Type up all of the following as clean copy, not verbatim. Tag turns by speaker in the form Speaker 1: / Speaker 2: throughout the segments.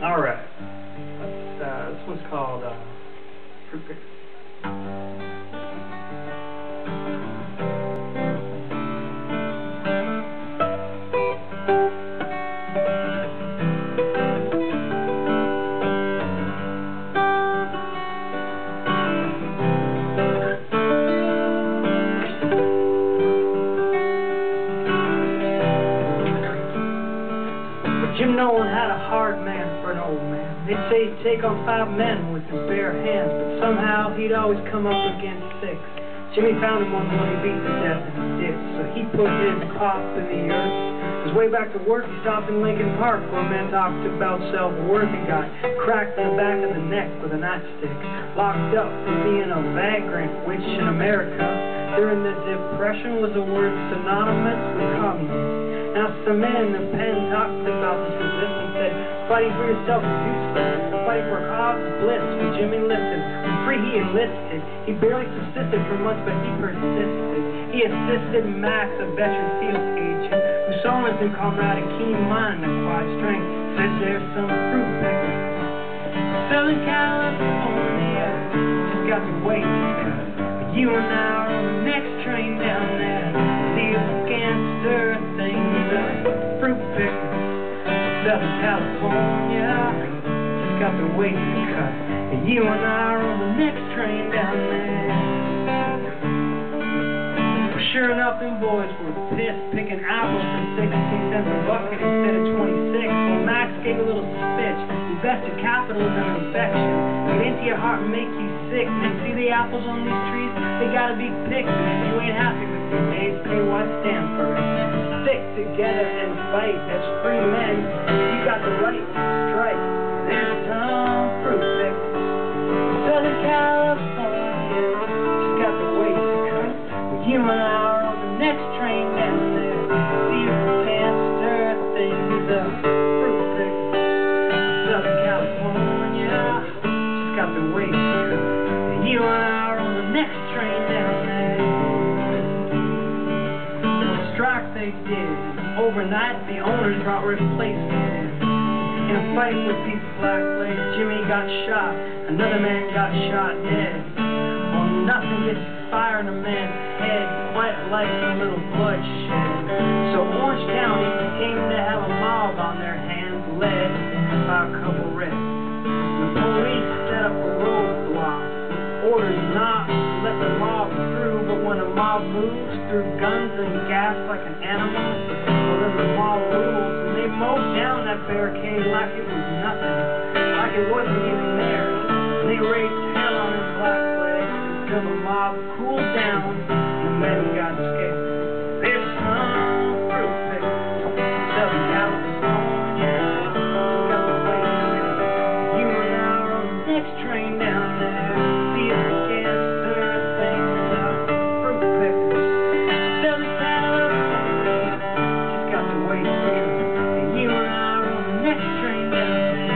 Speaker 1: Alright. This one's called Fruitpicker. Jim Nolan had a hard man for an old man. They'd say he'd take on 5 men with his bare hands, but somehow he'd always come up against 6. Jimmy found him one morning, beat to death in a ditch, so he put his crop in the earth. On his way back to work, he stopped in Lincoln Park, where a man talked about self-worth and got cracked in the back of the neck with a nightstick. Locked up for being a vagrant, which in America, during the Depression, was a word synonymous with communism. Now some men in the pen talked about this resistance, said fighting for yourself is useless, fighting for a cause is bliss. When Jimmy listened, when free he enlisted, he barely subsisted for months, but he persisted. He assisted Max, a veteran field agent, who saw in his new comrade a keen mind and a quiet strength, said there's some fruit picker. Southern California just got the way to cut, but you and I are on the next train down there. See if we can't stir things. Fruitpicker, Southern California, just got the way to cut, and you and I are on the next train down there. Well, sure enough, them boys were pissed, picking apples for 16 cents a bucket instead of 26. Well, Max gave a little speech. Invested capital is an infection. Get into your heart and make you sick. And see the apples on these trees? They gotta be picked. And if you ain't happy with your days, pay what stand for it. Stick together and fight. That's free men. You got the right to strike. There's some fruitpicker. Southern California just got the way to cut. But you and I are on the next train down there. See if we can't stir things up. Fruitpicker. Southern California just got the way to cut. And you and I are on the next train down there. Strike they did. Overnight, the owners brought replacements. In a fight with these black legs, Jimmy got shot. Another man got shot dead. Well, nothing gets fire in a man's head quite like a little bloodshed. So Orange County came to have a mob on their hands, led by a couple reds. The police set up a roadblock with orders not to let the mob through, but when a mob moves through guns and gas like an animal, well then the mob rules, and they mowed down that barricade like it was nothing, like it wasn't even there. And they raised hell on his black legs until the mob cooled down and the men got scared. There's some fruitpicker, Southern California, got the way to cut. You and I are on the next train down there. See if we can stir things up. Fruitpicker, Southern California, just got the way to cut. And you and I are on the next train down there.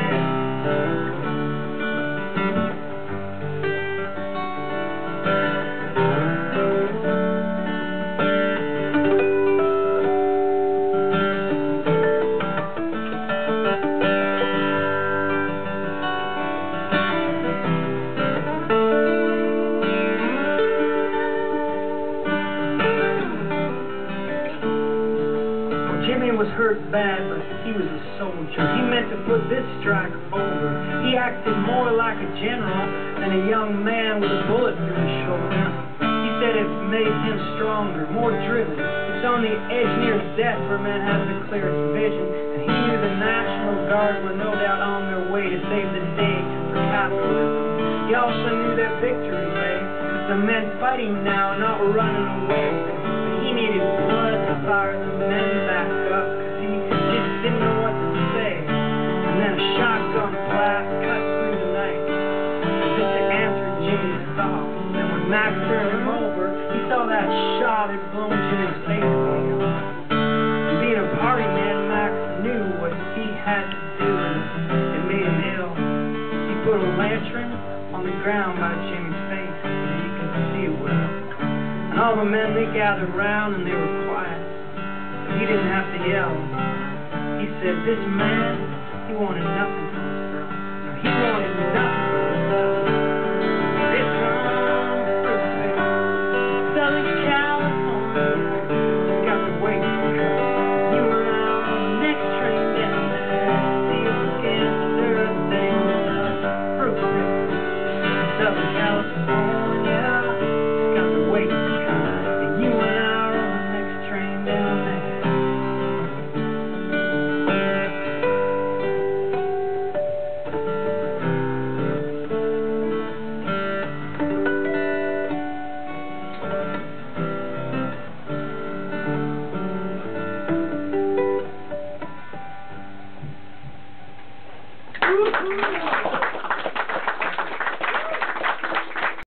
Speaker 1: Jimmy was hurt bad, but he was a soldier. He meant to put this strike over. He acted more like a general than a young man with a bullet through his shoulder. He said it made him stronger, more driven. It's on the edge near death where man has the clearest vision. And he knew the National Guard were no doubt on their way to save the day for capitalism. He also knew that victory lay with the men fighting now, not running away. But he needed blood to fire the men back up, cause he just didn't know what to say. And then a shotgun blast cut through the night, as if to answer Jimmy's thoughts. And when Max turned him over, he saw that shot had blown Jimmy's face away. And being a party man, Max knew what he had to do, and it made him ill. He put a lantern on the ground by Jimmy's face so he could see it well. And all the men, they gathered round and they were quiet. But he didn't have to yell. He said, "This man he wanted nothing from his girl. No, he wanted nothing.